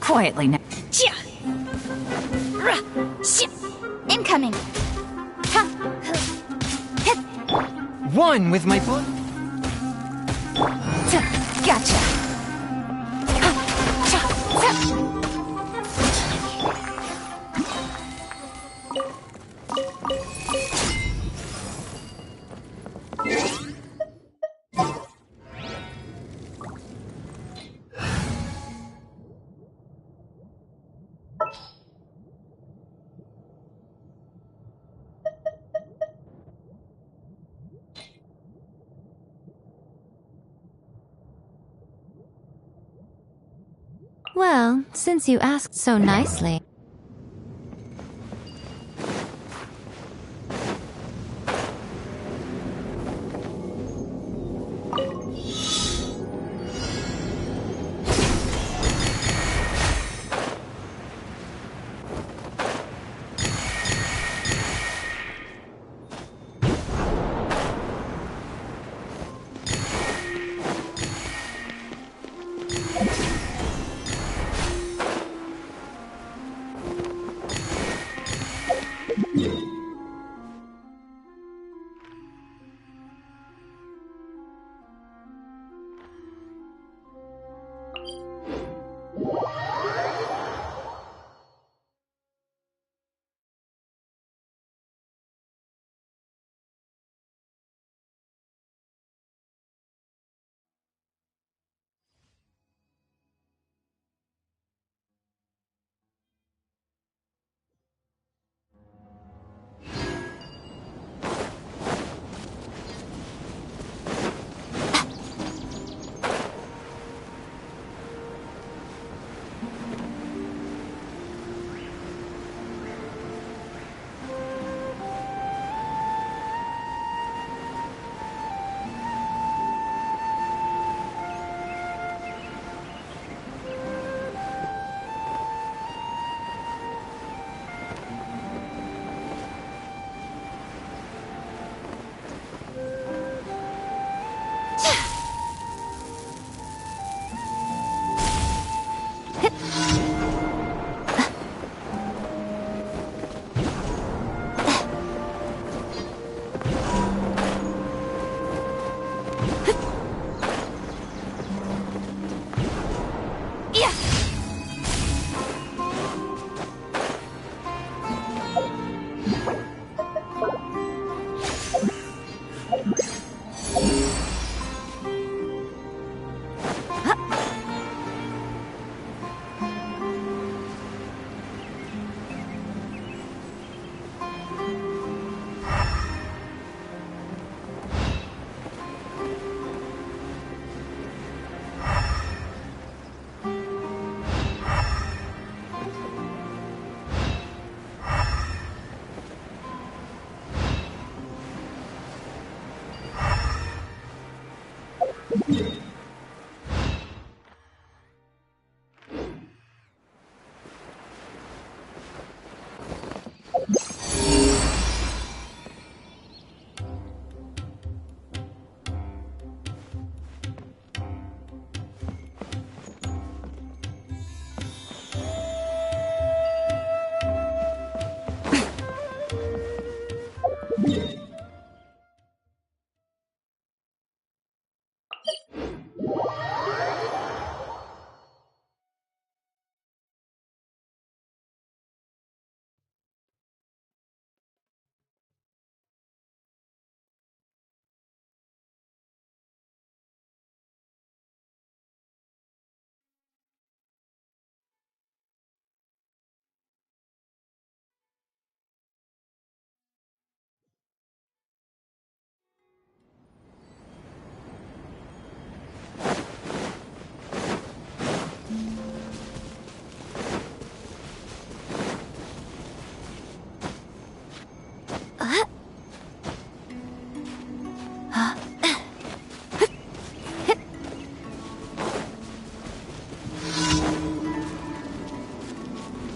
Quietly now. Incoming. One with my foot. Gotcha. Well, since you asked so nicely.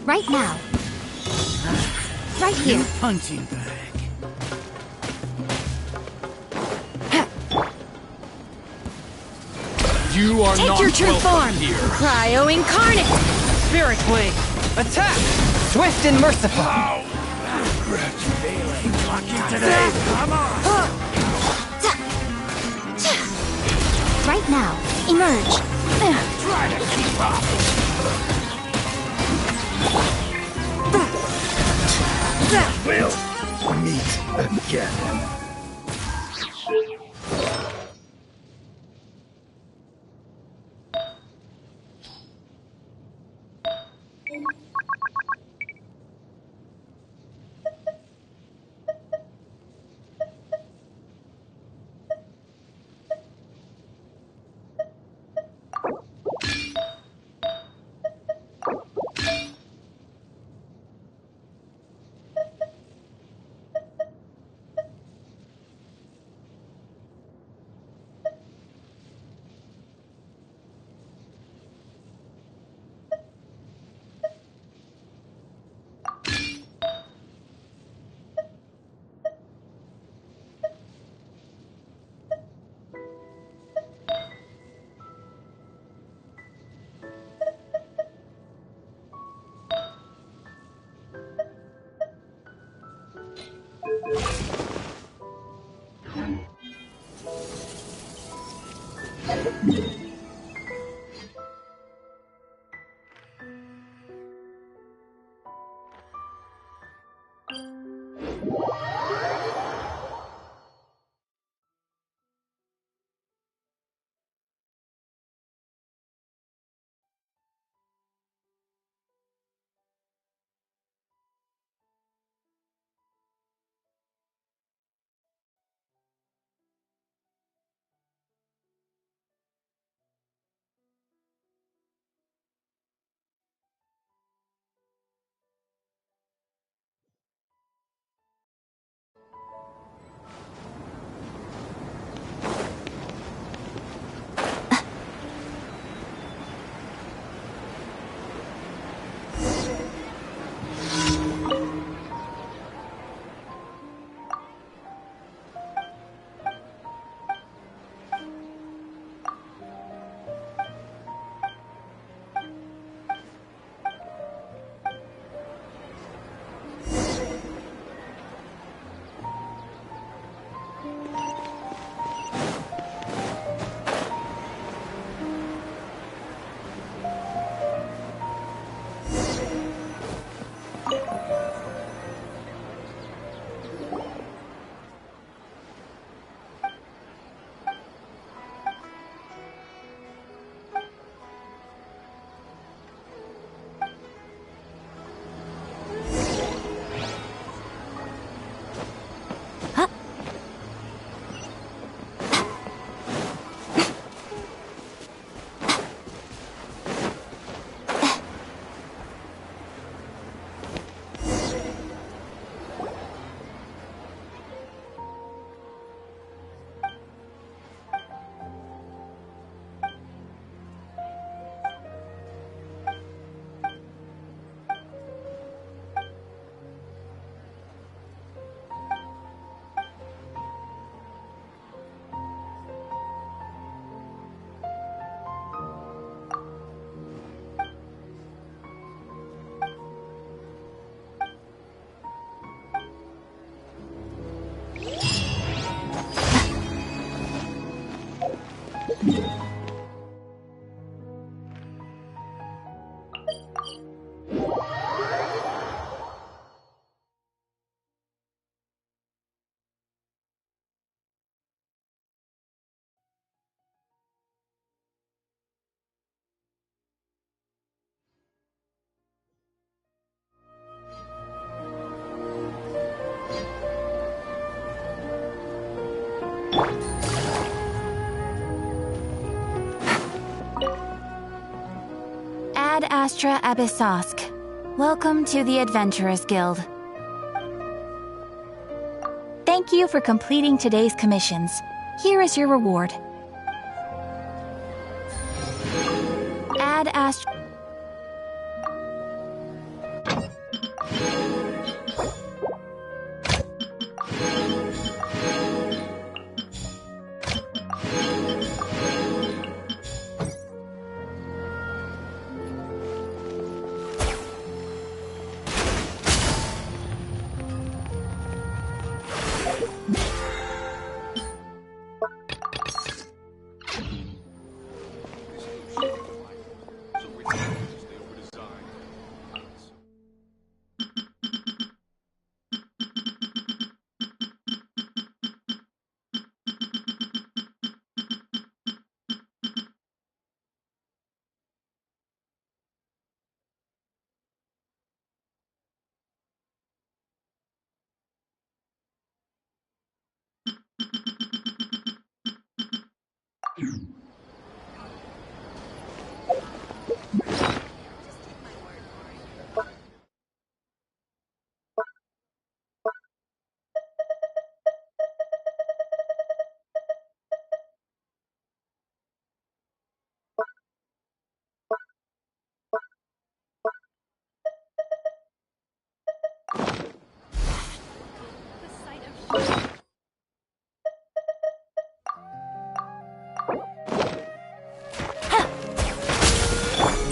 Right now. Right here. New punching bag. You are Take not your true welcome form. here. Cryo incarnate. Spirit Blade! Attack! Swift and merciful! Today, come on! Right now. Emerge. Try to keep up! We'll meet again. Ad Astra Abyssosk. Welcome to the Adventurers Guild. Thank you for completing today's commissions. Here is your reward. Ad Astra...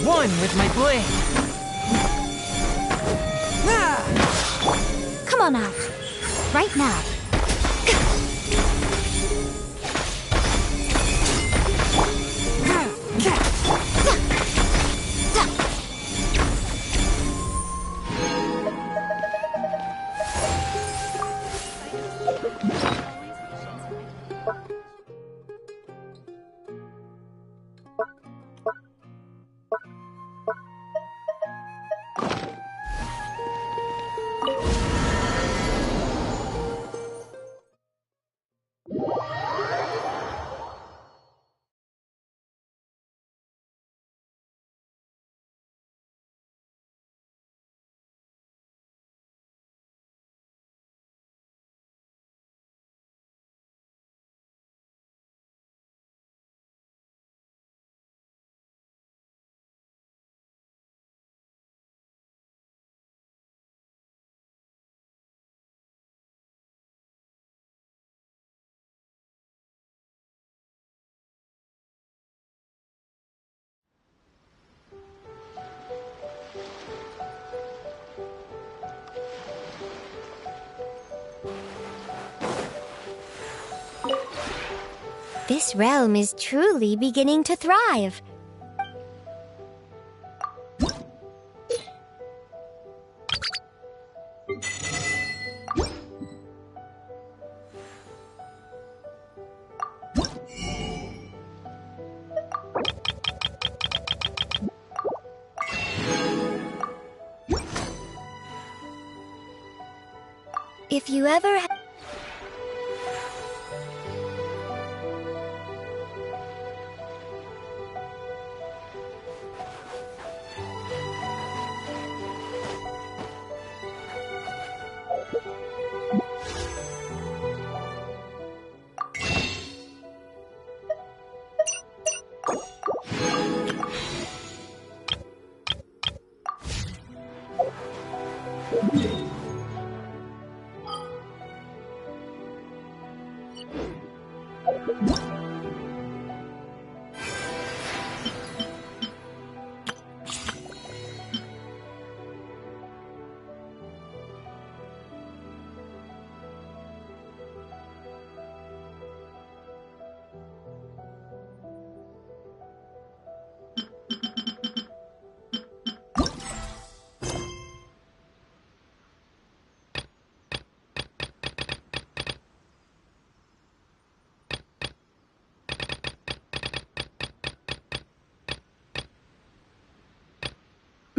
One with my blade. Come on out. Right now. This realm is truly beginning to thrive. If you ever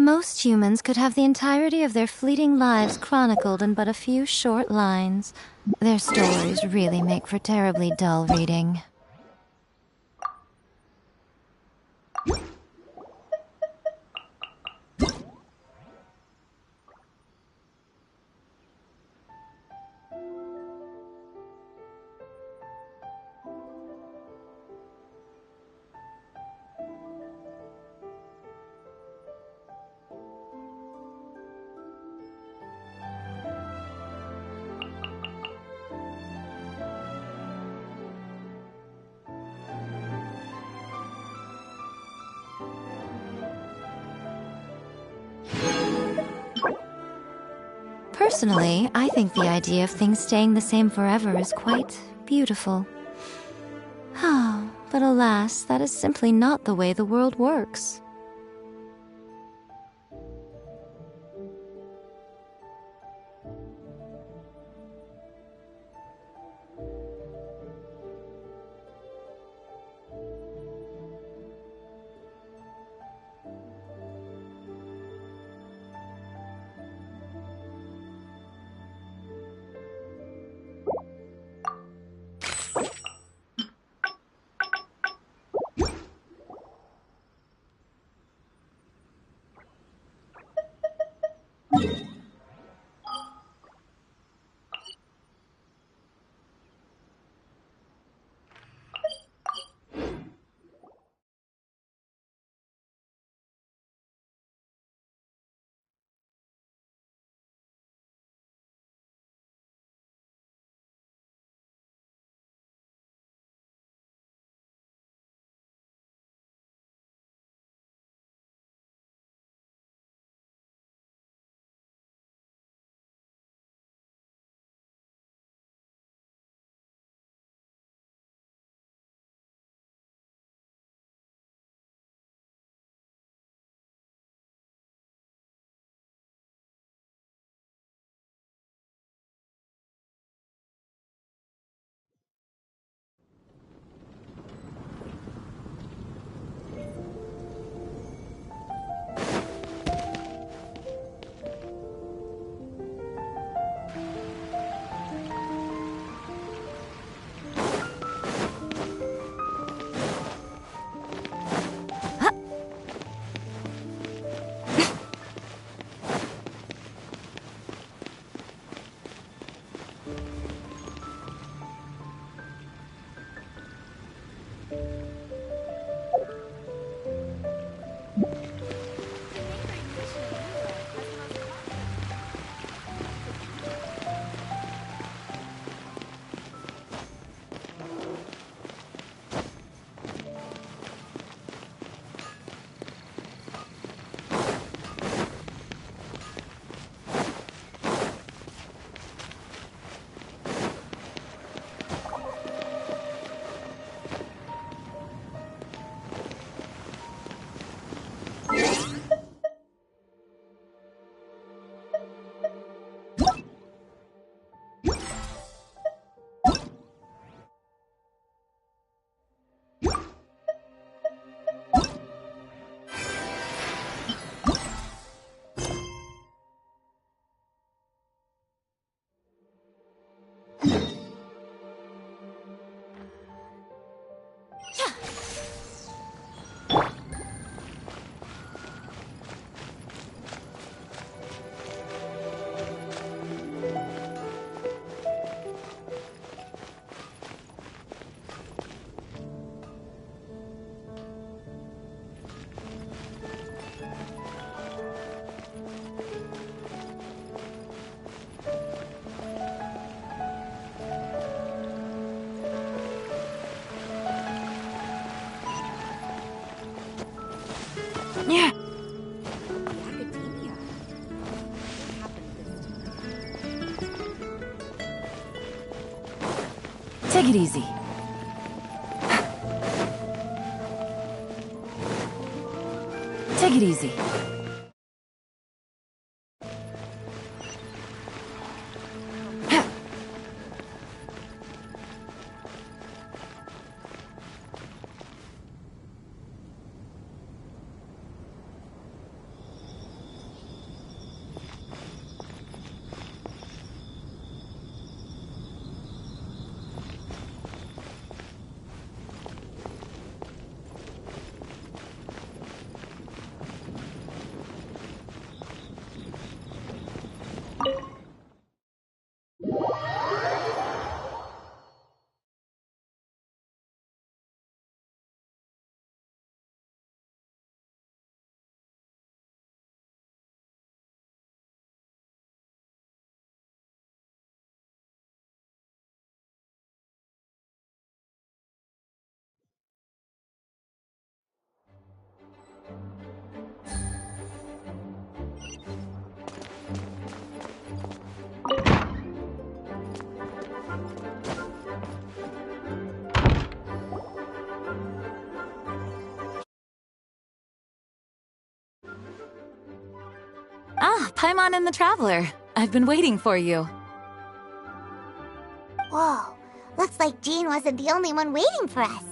Most humans could have the entirety of their fleeting lives chronicled in but a few short lines. Their stories really make for terribly dull reading. Personally, I think the idea of things staying the same forever is quite beautiful. But alas, that is simply not the way the world works. Yeah. Take it easy. Take it easy. Ah, Paimon and the Traveler. I've been waiting for you. Whoa, looks like Jean wasn't the only one waiting for us.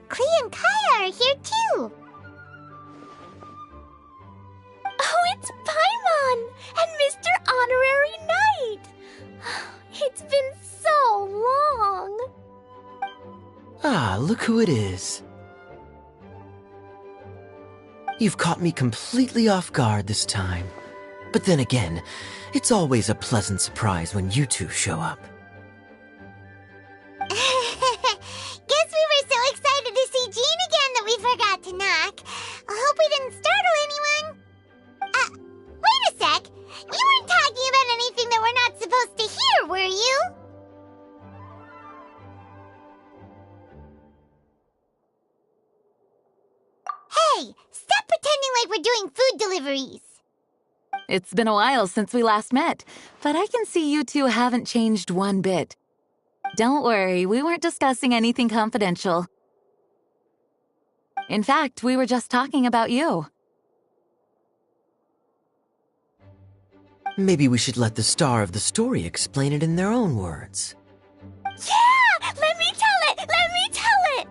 Klee and Kaya are here too. Oh, it's Paimon and Mr. Honorary Knight. It's been so long. Ah, look who it is. You've caught me completely off guard this time. But then again, it's always a pleasant surprise when you two show up. Guess we were so excited to see Jean again that we forgot to knock. I hope we didn't startle anyone. Wait a sec. You weren't talking about anything that we're not supposed to hear, were you? Hey, stop pretending like we're doing food deliveries. It's been a while since we last met, but I can see you two haven't changed one bit. Don't worry, we weren't discussing anything confidential. In fact, we were just talking about you. Maybe we should let the star of the story explain it in their own words. Yeah! Let me tell it! Let me tell it!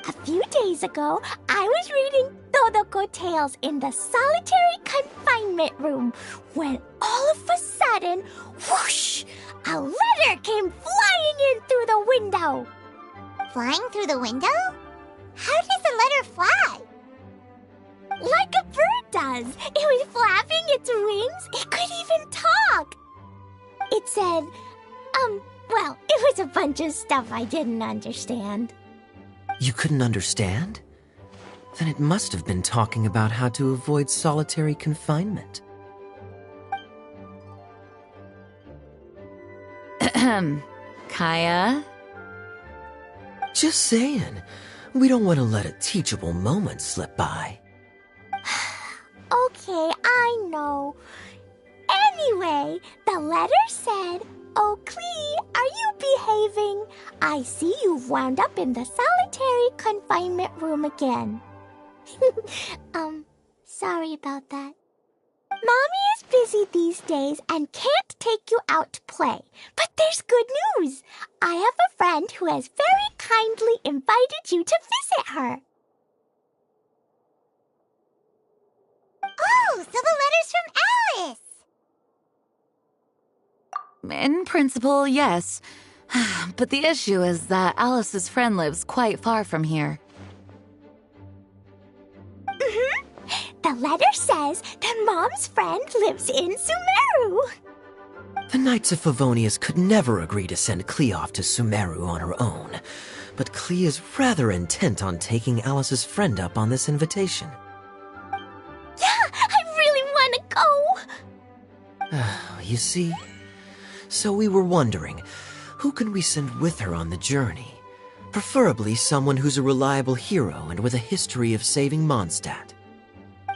A few days ago, I was reading Todoko Tales in the solitary confinement room when all of a sudden, whoosh! A letter came flying in through the window. Flying through the window? How does a letter fly? Like a bird does. It was flapping its wings. It could even talk. It said, well, it was a bunch of stuff I didn't understand. You couldn't understand? Then it must have been talking about how to avoid solitary confinement. Kaya? Just saying. We don't want to let a teachable moment slip by. Okay, I know. Anyway, the letter said, "Oh, Klee, are you behaving? I see you've wound up in the solitary confinement room again." Sorry about that. Mommy is busy these days and can't take you out to play. But there's good news. I have a friend who has very kindly invited you to visit her. Oh, so the letter's from Alice. In principle, yes. But the issue is that Alice's friend lives quite far from here. The letter says that Mom's friend lives in Sumeru. The Knights of Favonius could never agree to send Klee off to Sumeru on her own, but Klee is rather intent on taking Alice's friend up on this invitation. Yeah, I really want to go. You see? So we were wondering, who can we send with her on the journey? Preferably someone who's a reliable hero and with a history of saving Mondstadt.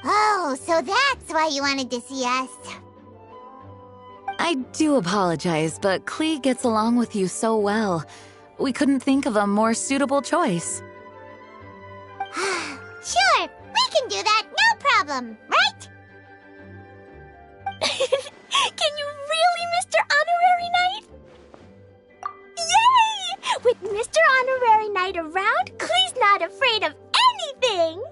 Oh, so that's why you wanted to see us. I do apologize, but Klee gets along with you so well. We couldn't think of a more suitable choice. Sure, we can do that, no problem, right? Can you really, Mr. Honorary Knight? Yay! With Mr. Honorary Knight around, Klee's not afraid of anything.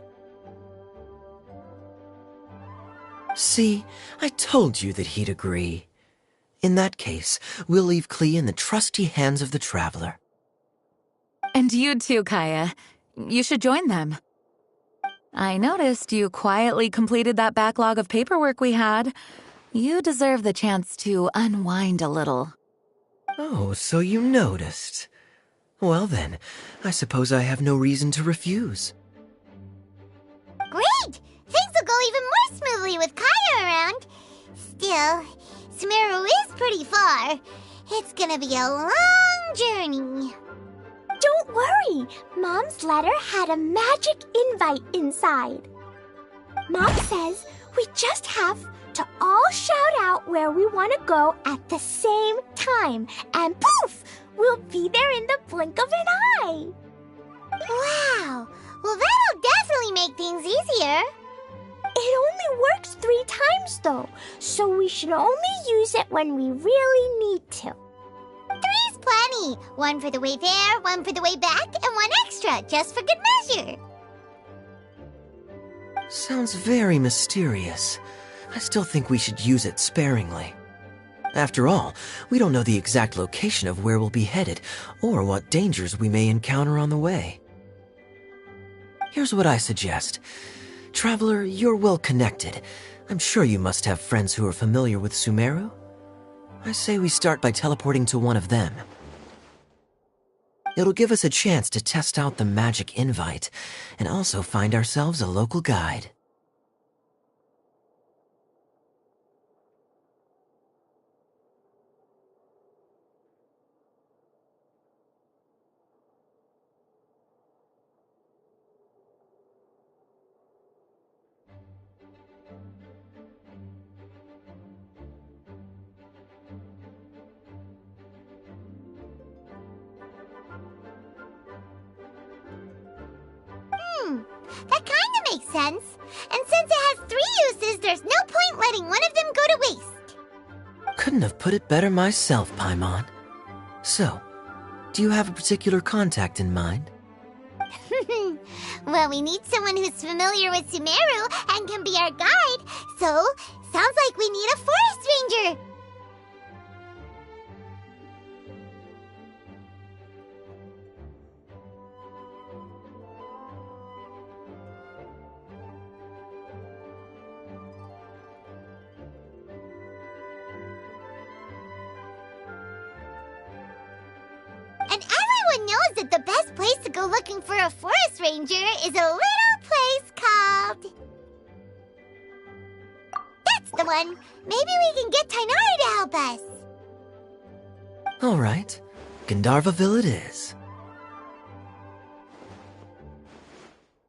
See, I told you that he'd agree. In that case, we'll leave Klee in the trusty hands of the Traveler. And you too, Kaya. You should join them. I noticed you quietly completed that backlog of paperwork we had. You deserve the chance to unwind a little. Oh, so you noticed. Well then, I suppose I have no reason to refuse. Great! Things will go even more smoothly with Kaya around. Still, Sumeru is pretty far. It's gonna be a long journey. Don't worry. Mom's letter had a magic invite inside. Mom says we just have to all shout out where we want to go at the same time. And poof! We'll be there in the blink of an eye. Wow! Well, that'll definitely make things easier. It only works 3 times, though, so we should only use it when we really need to. 3's plenty. 1 for the way there, 1 for the way back, and 1 extra, just for good measure. Sounds very mysterious. I still think we should use it sparingly. After all, we don't know the exact location of where we'll be headed, or what dangers we may encounter on the way. Here's what I suggest. Traveler, you're well connected. I'm sure you must have friends who are familiar with Sumeru. I say we start by teleporting to one of them. It'll give us a chance to test out the magic invite, and also find ourselves a local guide. That kinda makes sense. And since it has 3 uses, there's no point letting one of them go to waste. Couldn't have put it better myself, Paimon. So, do you have a particular contact in mind? Well, we need someone who's familiar with Sumeru and can be our guide. So, sounds like we need a forest ranger. And everyone knows that the best place to go looking for a forest ranger is a little place called... That's the one! Maybe we can get Tainari to help us. Alright, Gandharvaville it is.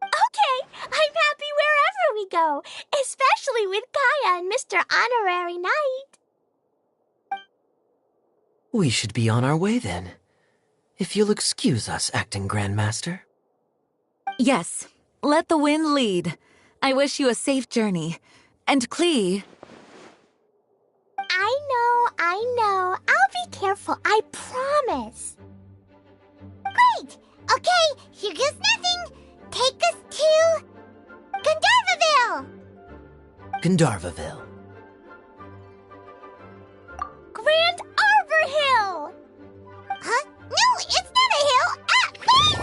Okay, I'm happy wherever we go, especially with Kaya and Mr. Honorary Knight. We should be on our way then. If you'll excuse us, Acting Grandmaster. Yes, let the wind lead. I wish you a safe journey. And Klee... I know. I'll be careful, I promise. Great! Okay, here goes nothing. Take us to... Gandharvaville! Gandharvaville. Grand Arbor Hill! Huh? No, it's not a hill! Ah, wait!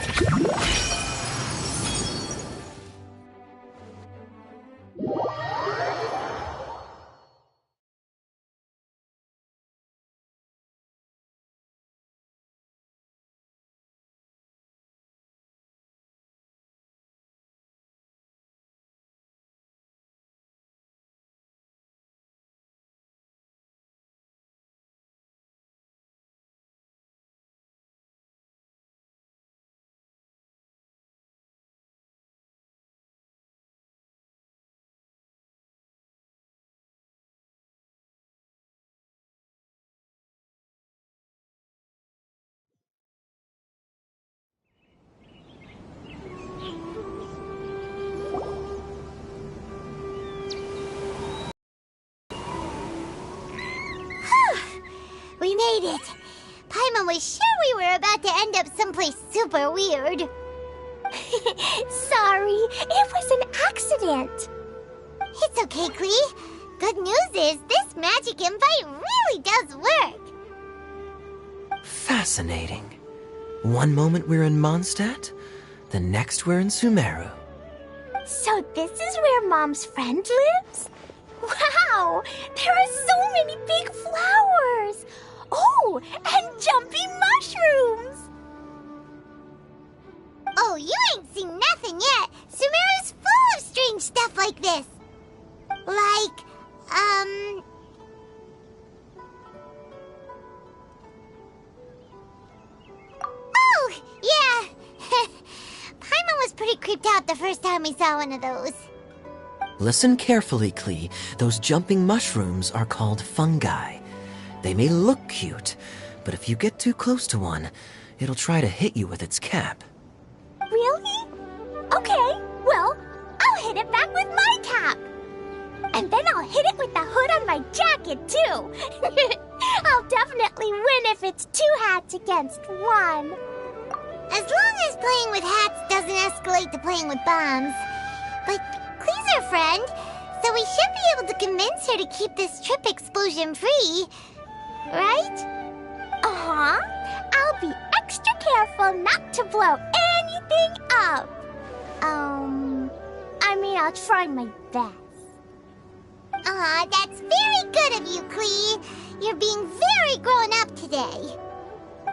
We made it! Paimon was sure we were about to end up someplace super weird. Sorry, it was an accident. It's okay, Klee. Good news is this magic invite really does work. Fascinating. One moment we're in Mondstadt, the next we're in Sumeru. So this is where Mom's friend lives? Wow! There are so many big flowers! Oh, and jumpy mushrooms! Oh, you ain't seen nothing yet. Sumeru's full of strange stuff like this. Like, Oh, yeah. Paimon was pretty creeped out the first time we saw one of those. Listen carefully, Klee. Those jumping mushrooms are called fungi. They may look cute, but if you get too close to one, it'll try to hit you with its cap. Really? Okay, well, I'll hit it back with my cap. And then I'll hit it with the hood on my jacket, too. I'll definitely win if it's 2 hats against 1. As long as playing with hats doesn't escalate to playing with bombs. But Klee's our friend, so we should be able to convince her to keep this trip explosion-free. Right? Uh-huh. I'll be extra careful not to blow anything up. I mean, I'll try my best. Aw, that's very good of you, Klee. You're being very grown up today.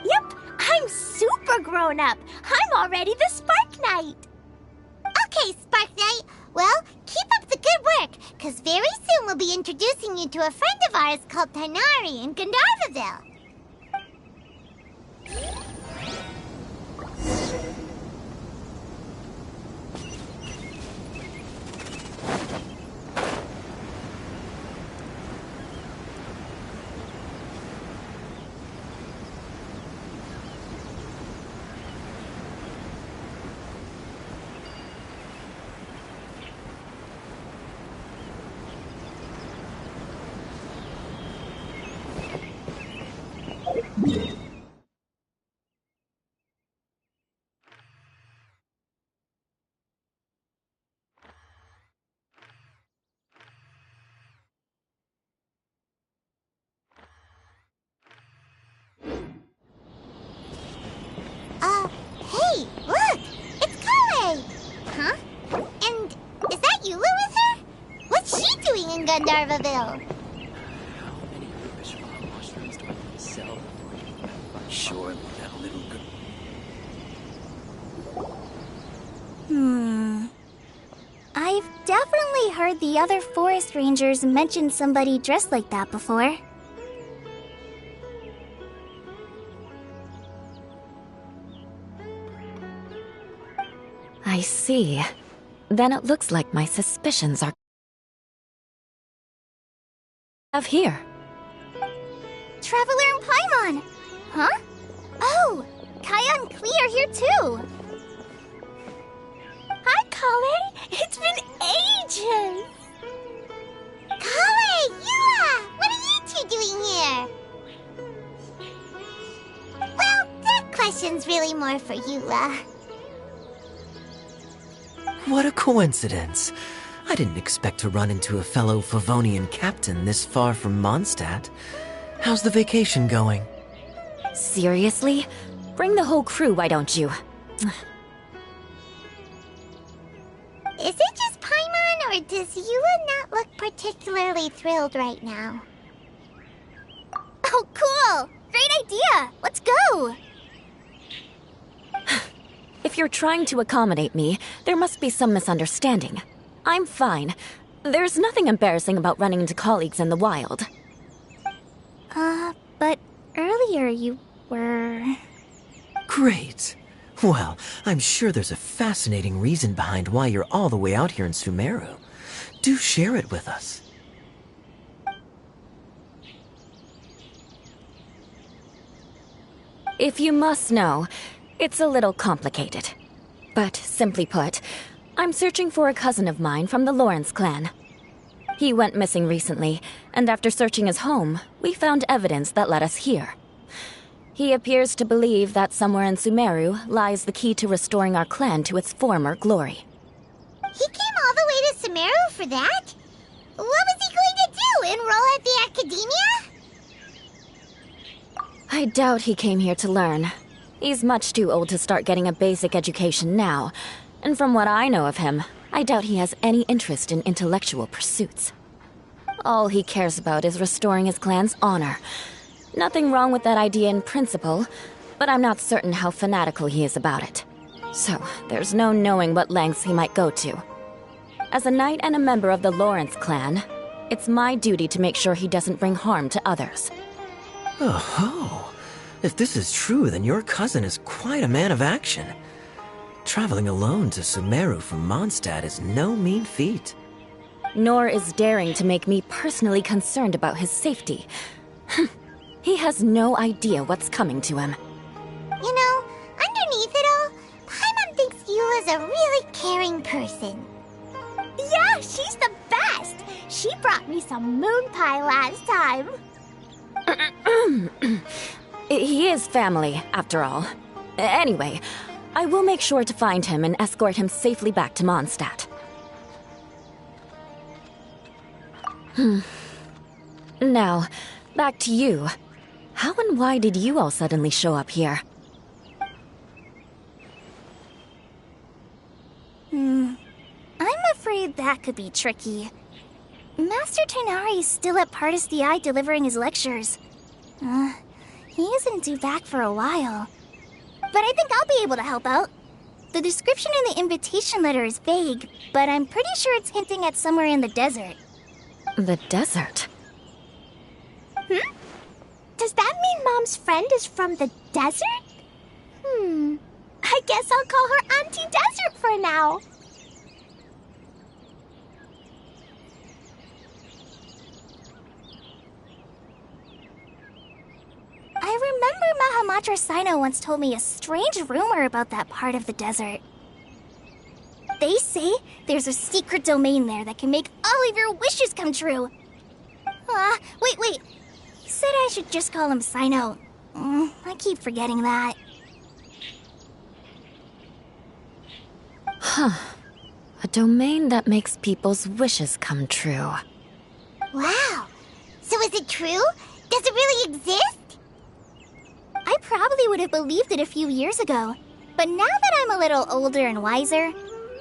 Yep, I'm super grown up. I'm already the Spark Knight. Okay, Spark Knight. Well, keep up the good work, because very soon we'll be introducing you to a friend of ours called Tighnari in Gandharvaville. Hey, look! It's Kale! Huh? And is that Eula with her? What's she doing in Gandharvaville? How many Vishal mushrooms do I need to sell before you find surely that little girl? I've definitely heard the other forest rangers mention somebody dressed like that before. I see. Then it looks like my suspicions are... of here. Traveler and Paimon! Huh? Oh, Kaya and Klee are here too! Hi, Kale. It's been ages. Kale! Eula! What are you two doing here? Well, that question's really more for Eula. What a coincidence. I didn't expect to run into a fellow Favonian captain this far from Mondstadt. How's the vacation going? Seriously? Bring the whole crew, why don't you? Is it just Paimon, or does Eula not look particularly thrilled right now? Oh, cool! Great idea! Let's go! If you're trying to accommodate me, there must be some misunderstanding. I'm fine. There's nothing embarrassing about running into colleagues in the wild. But earlier you were... Great. Well, I'm sure there's a fascinating reason behind why you're all the way out here in Sumeru. Do share it with us. If you must know, it's a little complicated. But simply put, I'm searching for a cousin of mine from the Lawrence clan. He went missing recently, and after searching his home, we found evidence that led us here. He appears to believe that somewhere in Sumeru lies the key to restoring our clan to its former glory. He came all the way to Sumeru for that? What was he going to do, enroll at the academia? I doubt he came here to learn. He's much too old to start getting a basic education now, and from what I know of him, I doubt he has any interest in intellectual pursuits. All he cares about is restoring his clan's honor. Nothing wrong with that idea in principle, but I'm not certain how fanatical he is about it. So, there's no knowing what lengths he might go to. As a knight and a member of the Lawrence clan, it's my duty to make sure he doesn't bring harm to others. Oh, if this is true, then your cousin is quite a man of action. Traveling alone to Sumeru from Mondstadt is no mean feat. Nor is daring to make me personally concerned about his safety. He has no idea what's coming to him. You know, underneath it all, Paimon thinks Eula's a really caring person. Yeah, she's the best. She brought me some moon pie last time. He is family, after all. Anyway, I will make sure to find him and escort him safely back to Mondstadt. Now, back to you. How and why did you all suddenly show up here? I'm afraid that could be tricky. Master Tighnari's still at Partis the Eye delivering his lectures. He isn't due back for a while. But I think I'll be able to help out. The description in the invitation letter is vague, but I'm pretty sure it's hinting at somewhere in the desert. The desert? Does that mean Mom's friend is from the desert? I guess I'll call her Auntie Desert for now. I remember Mahamatra Sino once told me a strange rumor about that part of the desert. They say there's a secret domain there that can make all of your wishes come true. Wait. He said I should just call him Sino. I keep forgetting that. A domain that makes people's wishes come true. Wow. So is it true? Does it really exist? I probably would have believed it a few years ago. But now that I'm a little older and wiser,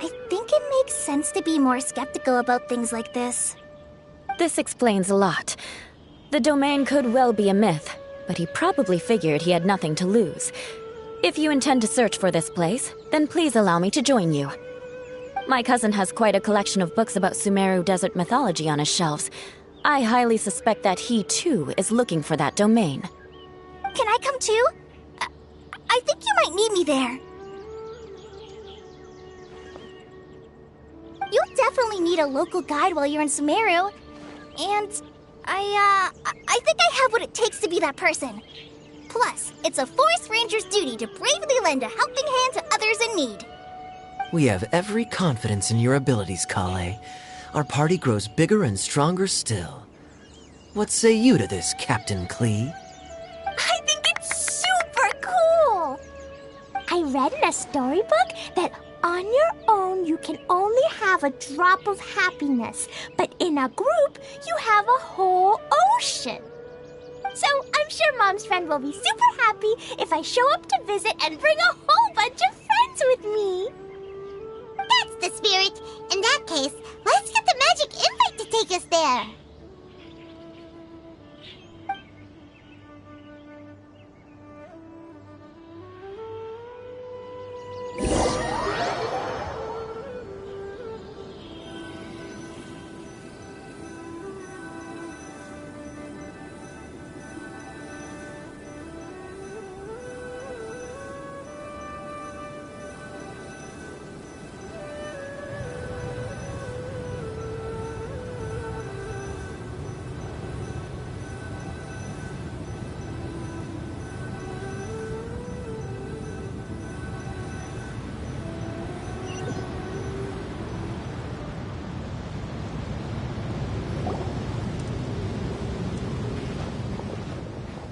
I think it makes sense to be more skeptical about things like this. This explains a lot. The domain could well be a myth, but he probably figured he had nothing to lose. If you intend to search for this place, then please allow me to join you. My cousin has quite a collection of books about Sumeru desert mythology on his shelves. I highly suspect that he, too, is looking for that domain. Can I come too? I think you might need me there. You'll definitely need a local guide while you're in Sumeru. And I think I have what it takes to be that person. Plus, it's a forest ranger's duty to bravely lend a helping hand to others in need. We have every confidence in your abilities, Kale. Our party grows bigger and stronger still. What say you to this, Captain Klee? I think it's super cool! I read in a storybook that on your own you can only have a drop of happiness, but in a group you have a whole ocean. So I'm sure Mom's friend will be super happy if I show up to visit and bring a whole bunch of friends with me. That's the spirit. In that case, let's get the magic invite to take us there.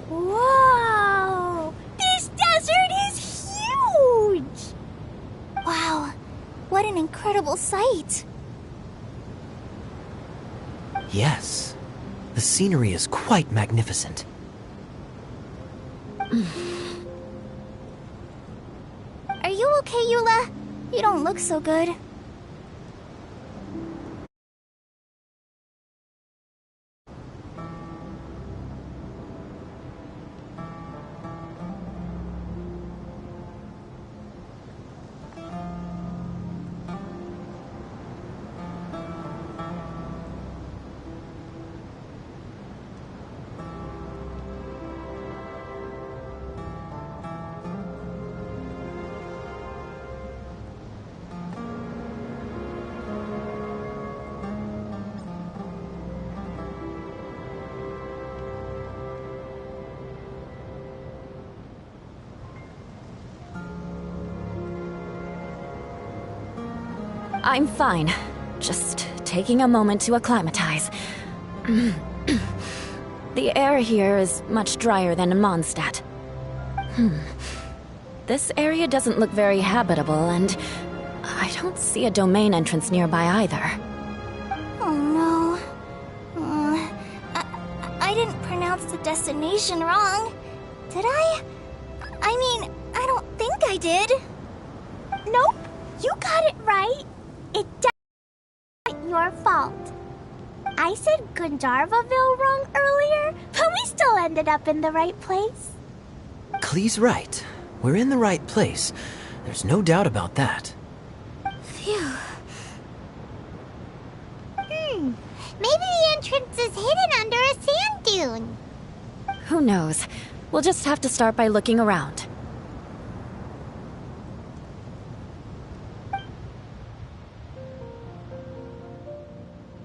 Whoa! This desert is huge! Wow, what an incredible sight. Yes. The scenery is quite magnificent. Are you okay, Eula? You don't look so good. I'm fine. Just taking a moment to acclimatize. The air here is much drier than in Mondstadt. This area doesn't look very habitable, and I don't see a domain entrance nearby either. Oh no. I didn't pronounce the destination wrong. Did I? I mean, I don't think I did. Nope, you got it right. It doesn't your fault. I said Gundarvaville wrong earlier, but we still ended up in the right place. Klee's right. We're in the right place. There's no doubt about that. Phew. Maybe the entrance is hidden under a sand dune. Who knows? We'll just have to start by looking around.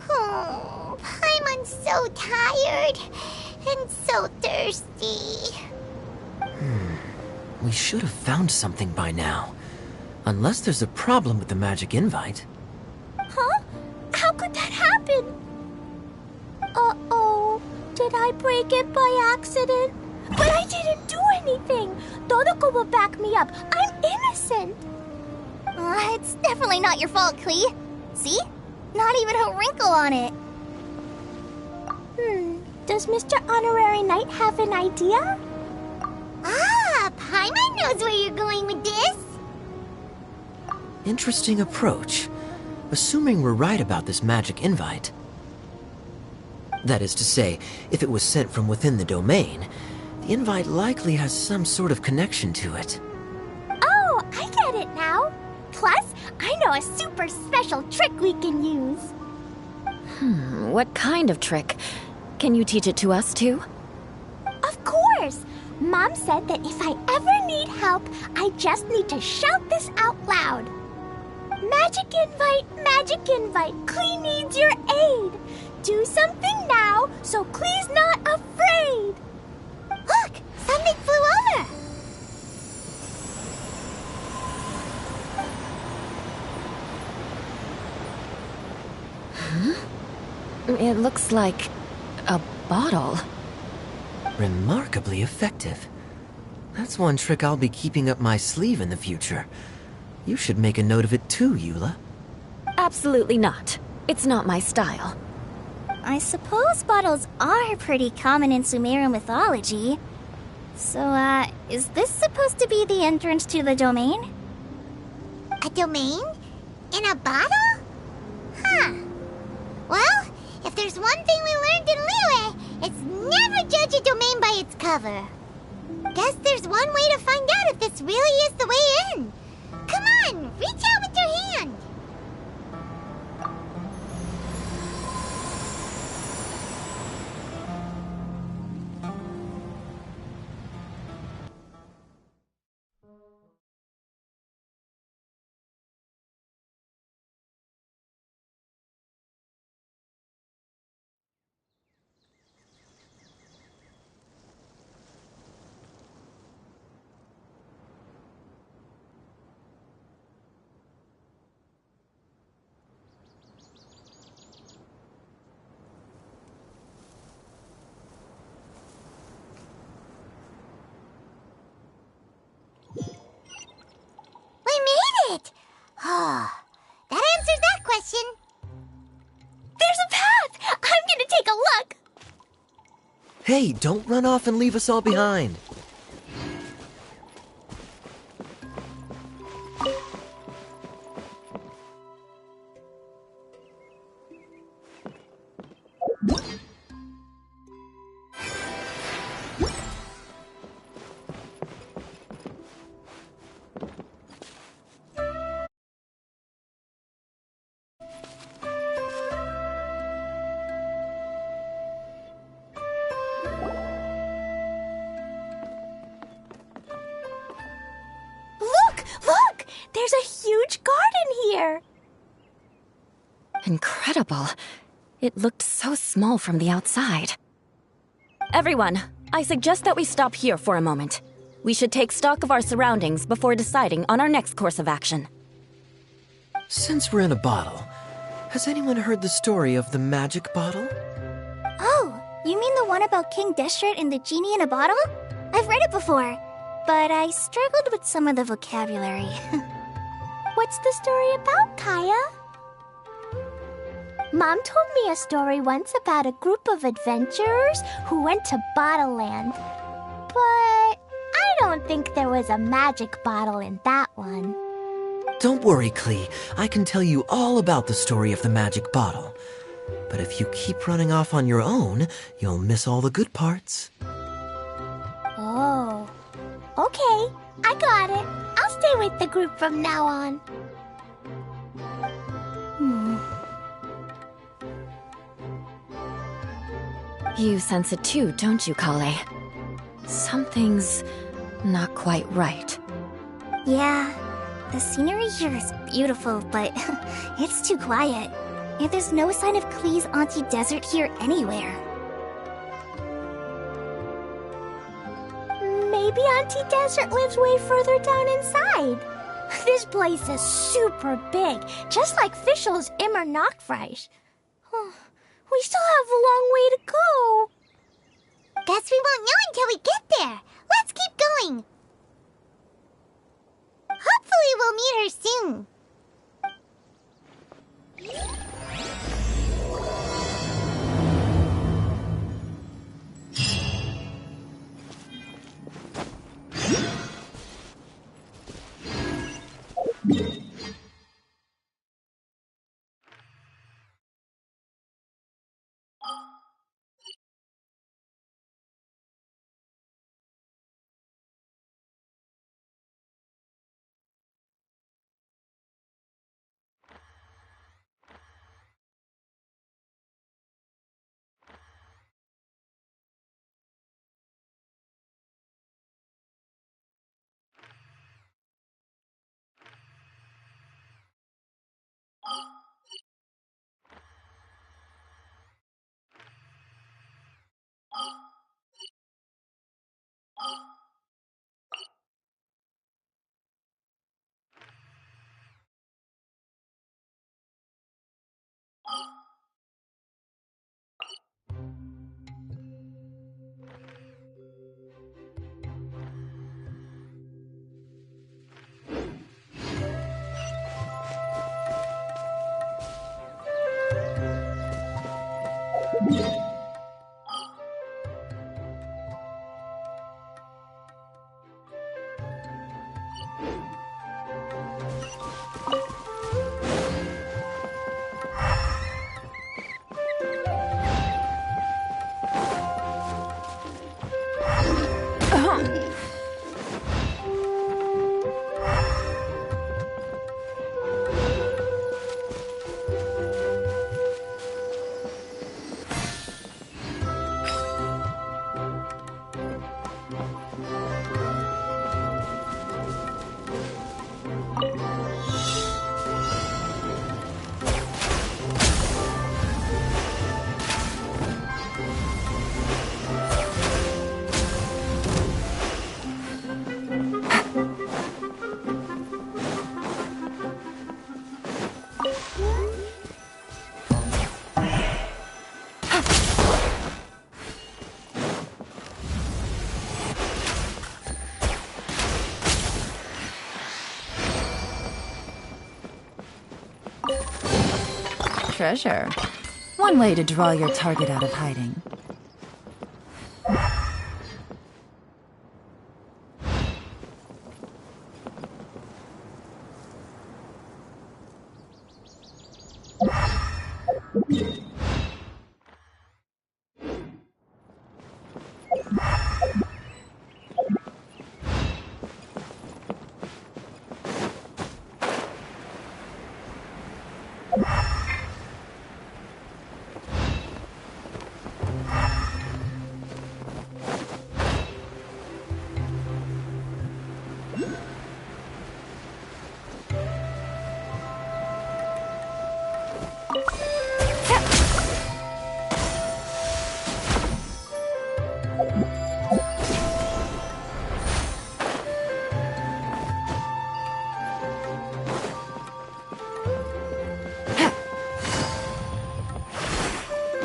Oh, Paimon's so tired and so thirsty. We should have found something by now. Unless there's a problem with the magic invite. Huh? How could that happen? Uh-oh. Did I break it by accident? But I didn't do anything. Todoko will back me up. I'm innocent. It's definitely not your fault, Klee. See? Not even a wrinkle on it. Does Mr. Honorary Knight have an idea? Ah, Paimon knows where you're going with this. Interesting approach. Assuming we're right about this magic invite. That is to say, if it was sent from within the domain, the invite likely has some sort of connection to it. Oh, I get it now. Plus, I know a super special trick we can use. What kind of trick? Can you teach it to us too? Of course. Mom said that if I ever need help, I just need to shout this out loud. Magic invite, Klee needs your aid. Do something now so Klee's not afraid. Look, something flew over. It looks like a bottle. Remarkably effective. That's one trick I'll be keeping up my sleeve in the future. You should make a note of it too, Eula. Absolutely not. It's not my style. I suppose bottles are pretty common in Sumerian mythology. So, is this supposed to be the entrance to the domain? A domain? In a bottle? Huh. Well, if there's one thing we learned in Liyue, it's never judge a domain by its cover. Guess there's one way to find out if this really is the way in. Come on, reach out with your hand. We made it! Oh, that answers that question. There's a path! I'm gonna take a look! Hey, don't run off and leave us all behind. Look! There's a huge garden here! Incredible. It looked so small from the outside. Everyone, I suggest that we stop here for a moment. We should take stock of our surroundings before deciding on our next course of action. Since we're in a bottle, has anyone heard the story of the magic bottle? Oh, you mean the one about King Deshret and the genie in a bottle? I've read it before, but I struggled with some of the vocabulary. What's the story about, Kaya? Mom told me a story once about a group of adventurers who went to Bottle Land. But I don't think there was a magic bottle in that one. Don't worry, Klee. I can tell you all about the story of the magic bottle. But if you keep running off on your own, you'll miss all the good parts. Oh. Okay, I got it. I'll stay with the group from now on. You sense it too, don't you, Kale? Something's not quite right. Yeah, the scenery here is beautiful, but it's too quiet. And there's no sign of Klee's Auntie Desert here anywhere. Maybe Auntie Desert lives way further down inside. This place is super big, just like Fischl's Immer Nachtreich. We still have a long way to go. Guess we won't know until we get there. Let's keep going. Hopefully we'll meet her soon. Treasure. One way to draw your target out of hiding.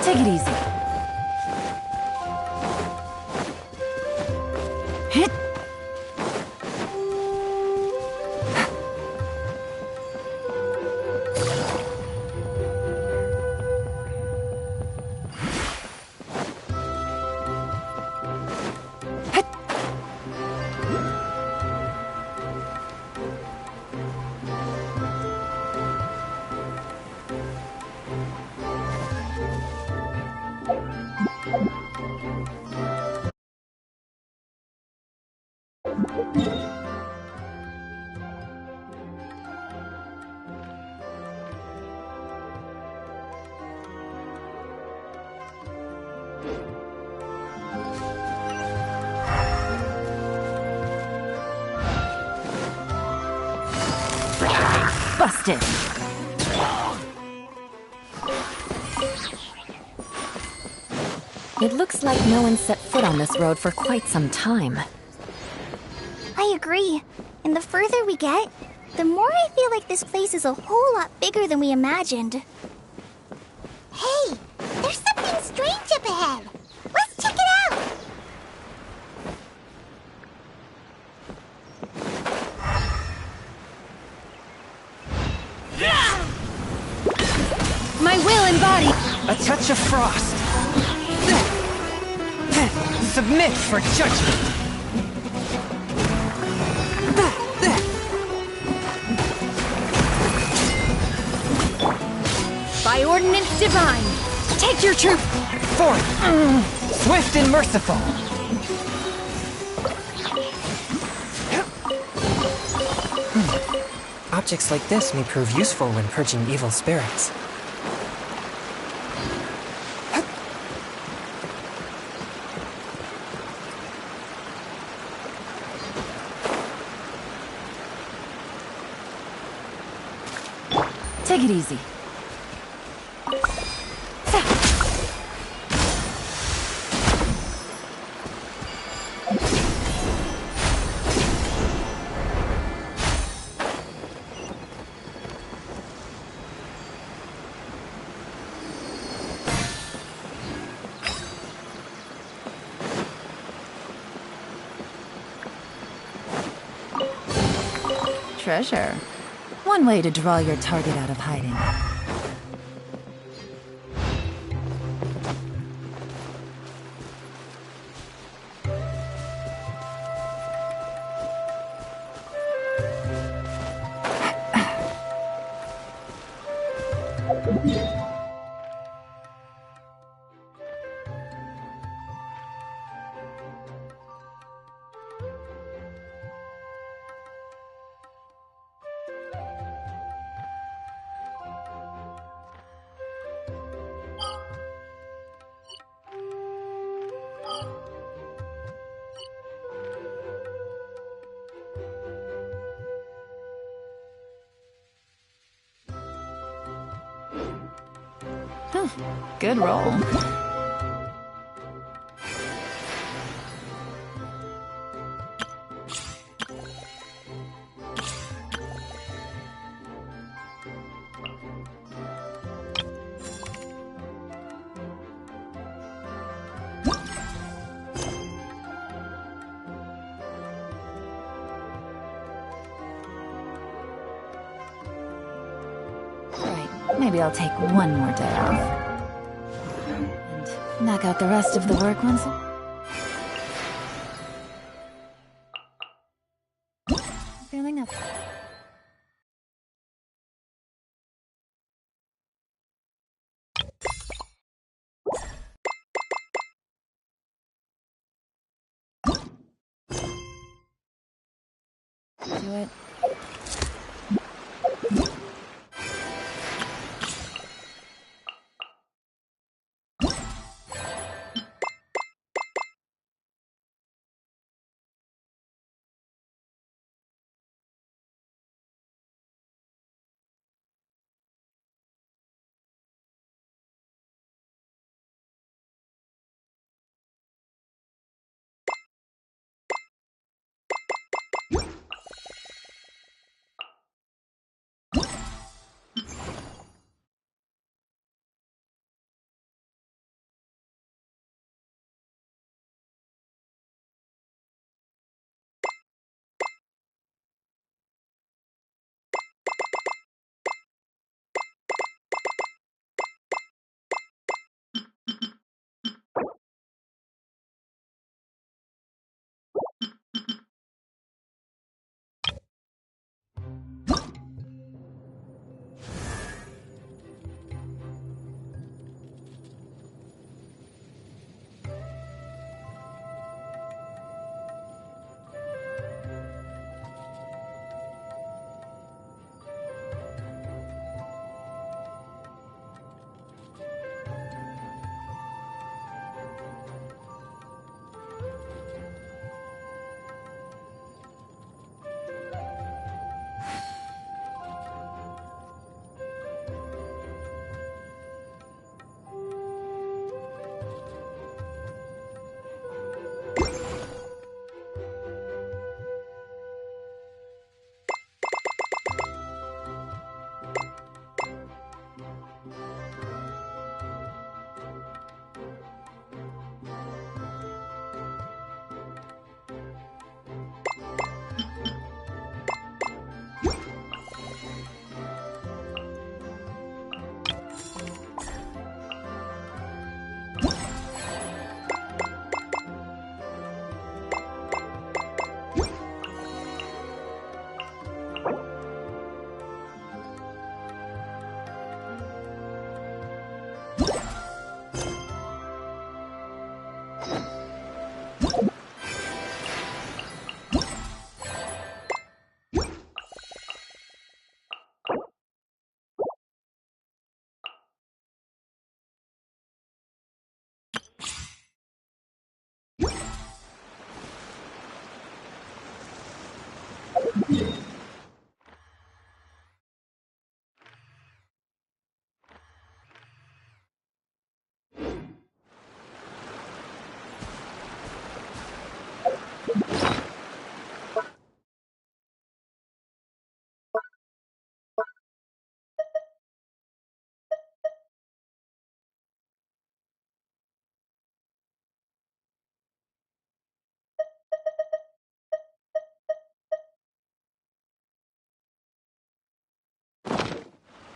Take it easy. Hit. Busted! It looks like no one set foot on this road for quite some time. I agree. And the further we get, the more I feel like this place is a whole lot bigger than we imagined. Hey, there's something strange up ahead. Let's check it out. My will embodied! A touch of frost. Submit for judgment. By ordinance divine! Take your troop! Forth! Swift and merciful! Objects like this may prove useful when purging evil spirits. Take it easy. Treasure. One way to draw your target out of hiding. Good roll. Right, maybe I'll take one more day off. Knock out the rest of the work once. Feeling up. Do it.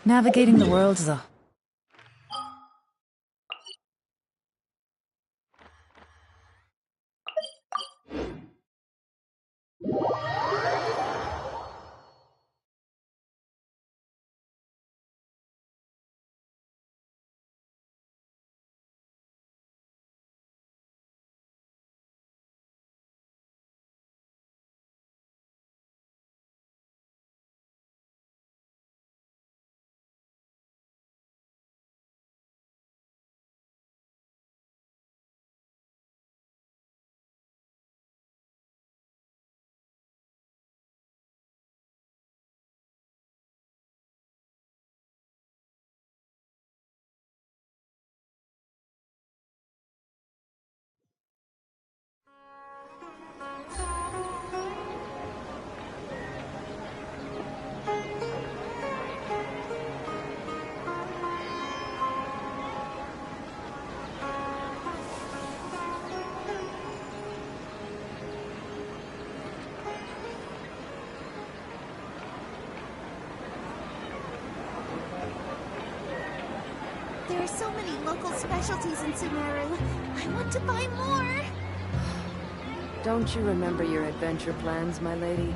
Navigating the world is a... There are so many local specialties in Sumeru. I want to buy more. Don't you remember your adventure plans, my lady?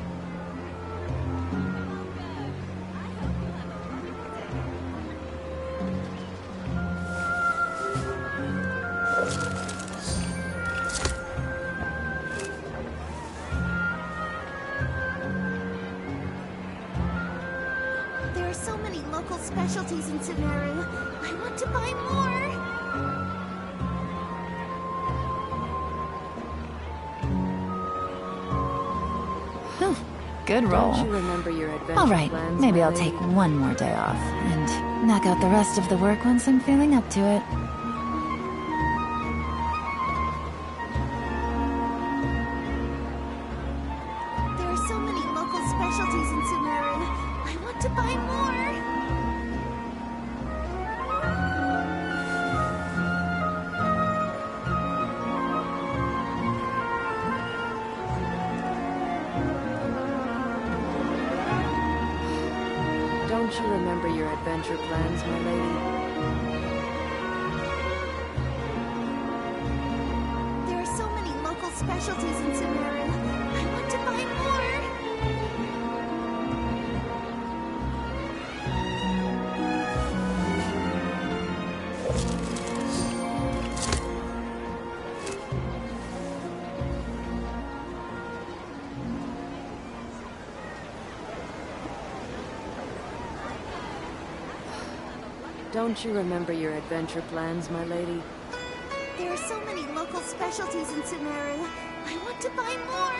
There are so many local specialties in Sumeru. I want to buy more. Good roll. Don't you remember your adventure All right, plans, maybe my I'll lady? take one more day off and knock out the rest of the work once I'm feeling up to it. There are so many local specialties in Sumeru. I want to buy more. Don't you remember your adventure plans, my lady? There are so many local specialties in Sumeru. I want to buy more. Don't you remember your adventure plans, my lady? There are so many local specialties in Sumeru. I want to buy more.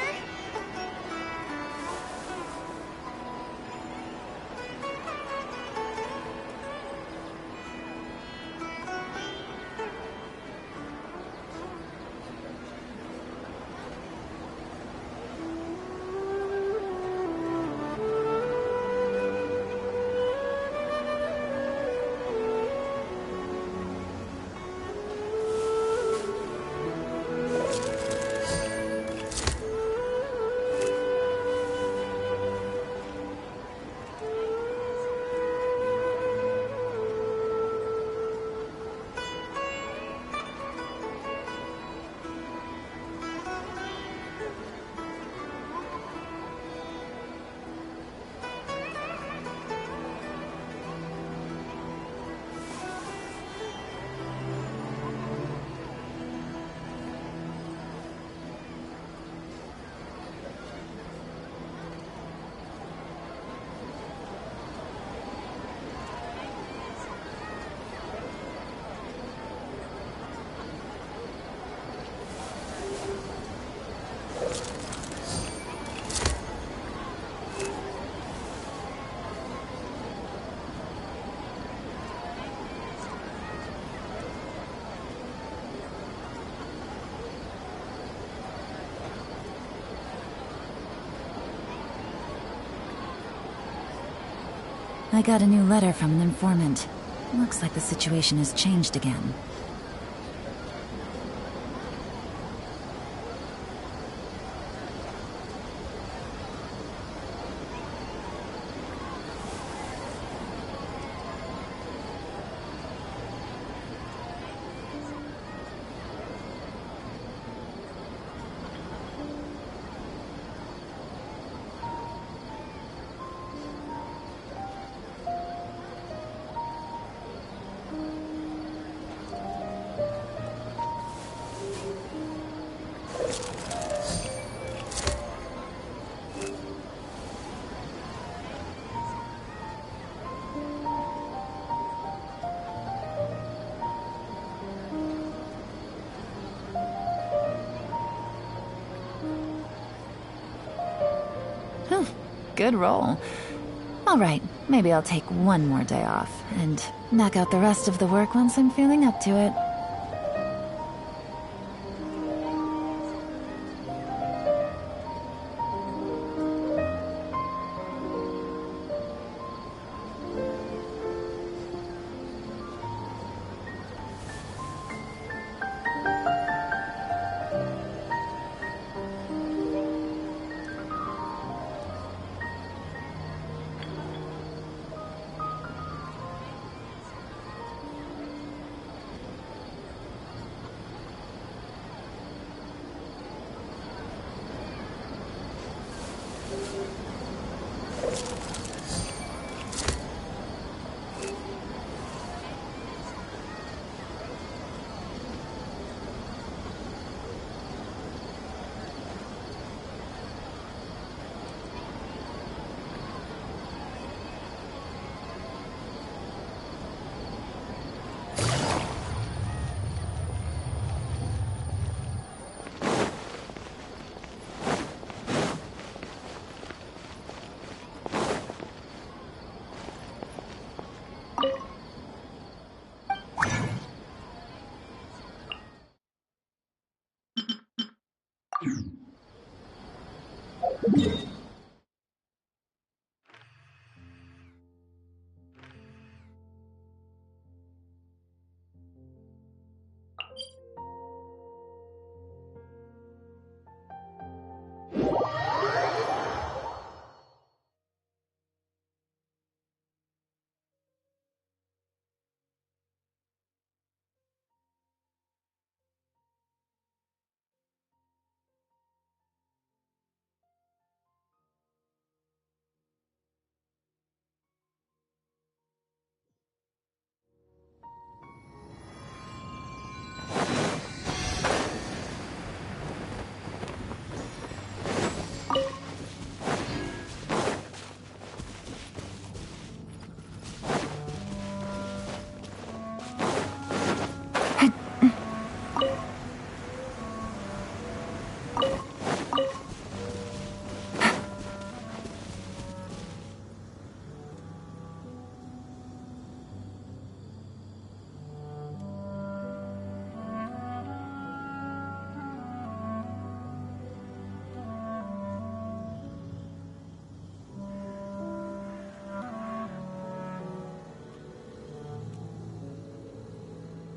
I got a new letter from an informant. Looks like the situation has changed again. Good roll. Alright, maybe I'll take one more day off, and knock out the rest of the work once I'm feeling up to it.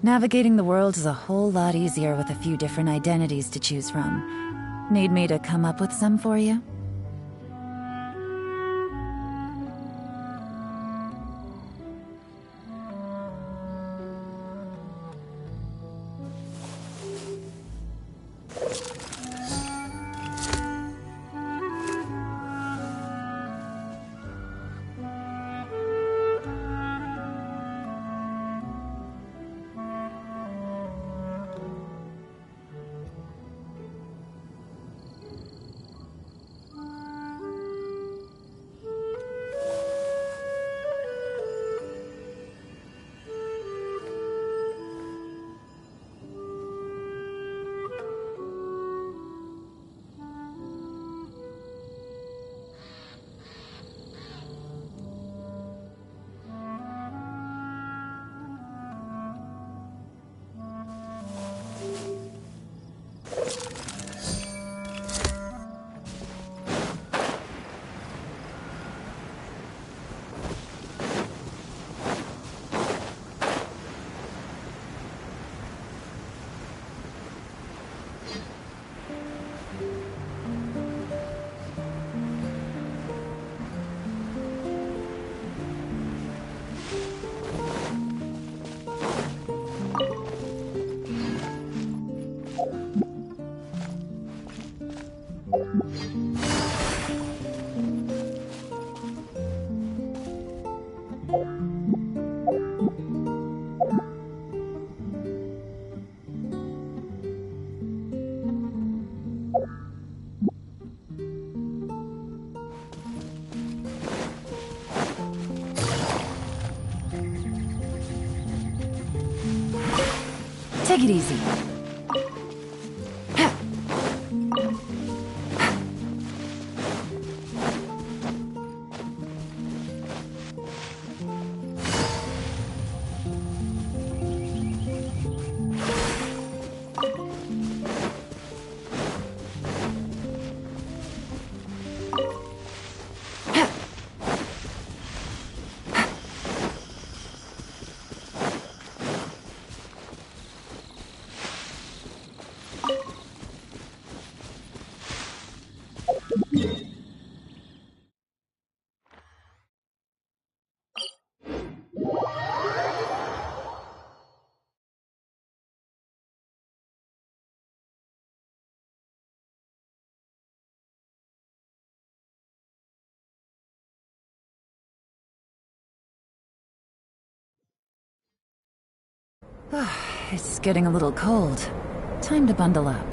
Navigating the world is a whole lot easier with a few different identities to choose from. Need me to come up with some for you? Take it easy. It's getting a little cold. Time to bundle up.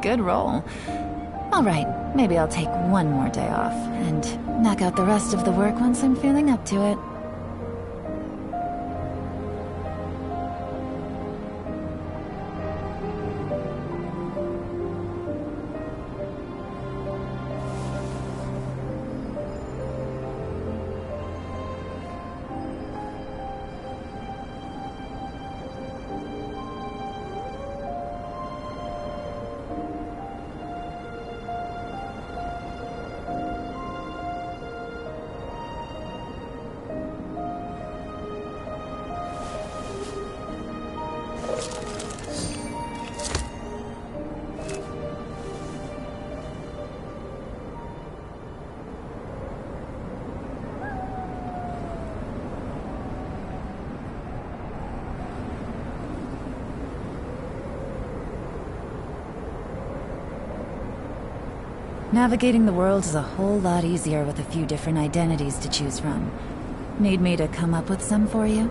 Good roll. Alright, maybe I'll take one more day off, and knock out the rest of the work once I'm feeling up to it. Navigating the world is a whole lot easier with a few different identities to choose from. Need me to come up with some for you?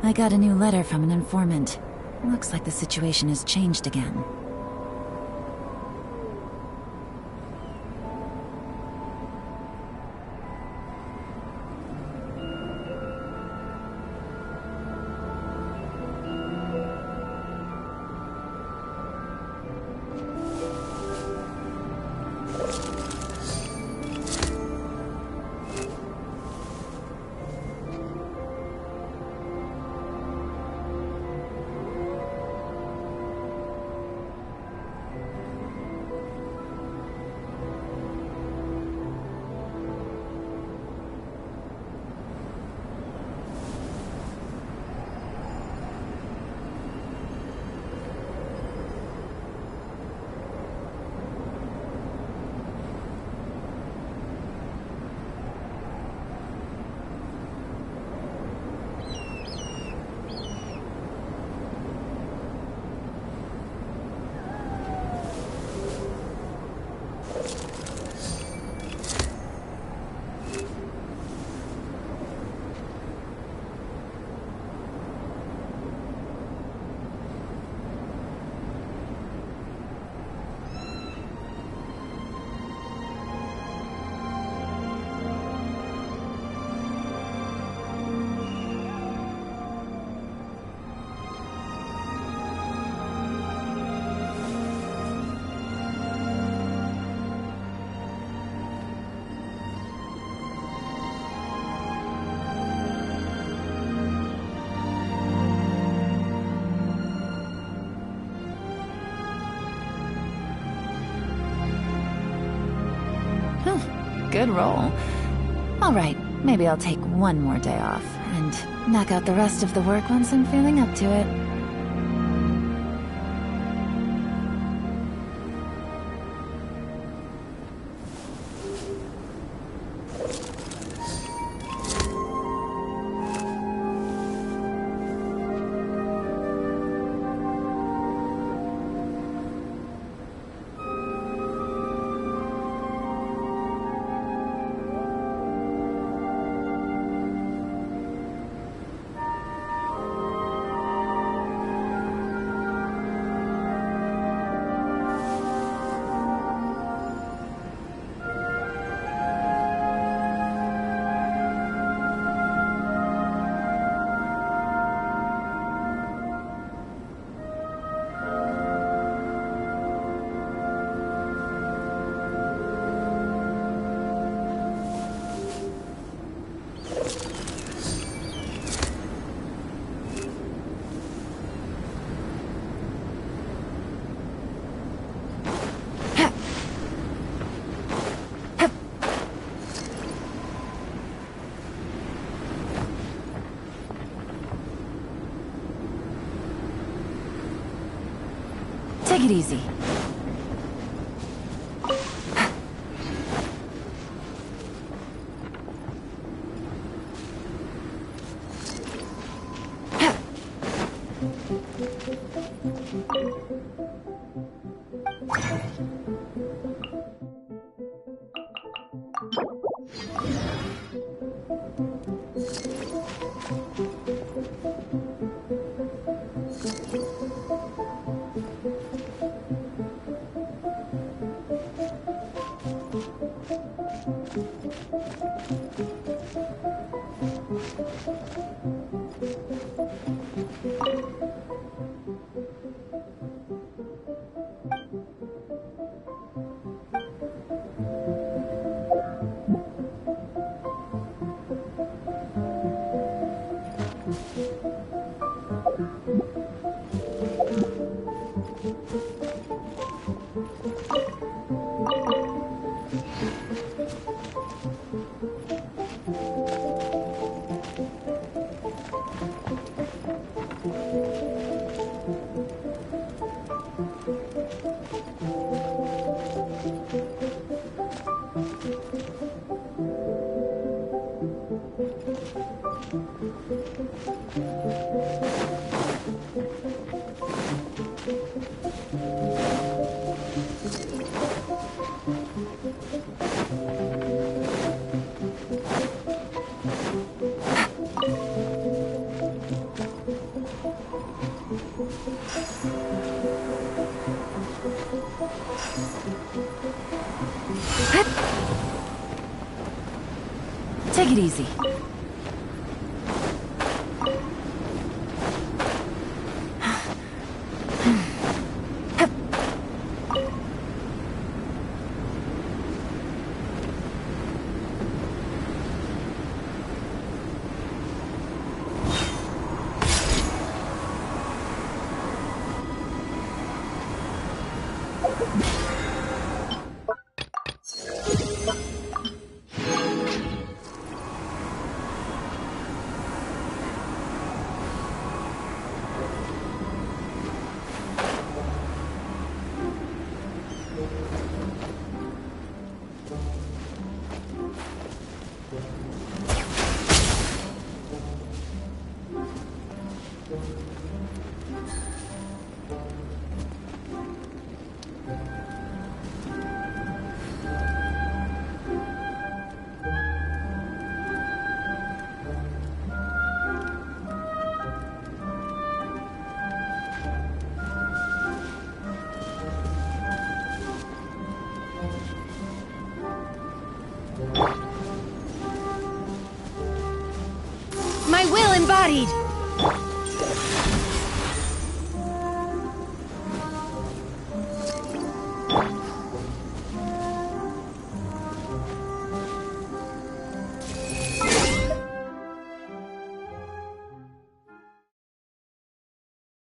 I got a new letter from an informant. Looks like the situation has changed again. Good roll. All right, maybe I'll take one more day off and knock out the rest of the work once I'm feeling up to it. Take it easy. Take it easy. My will embodied!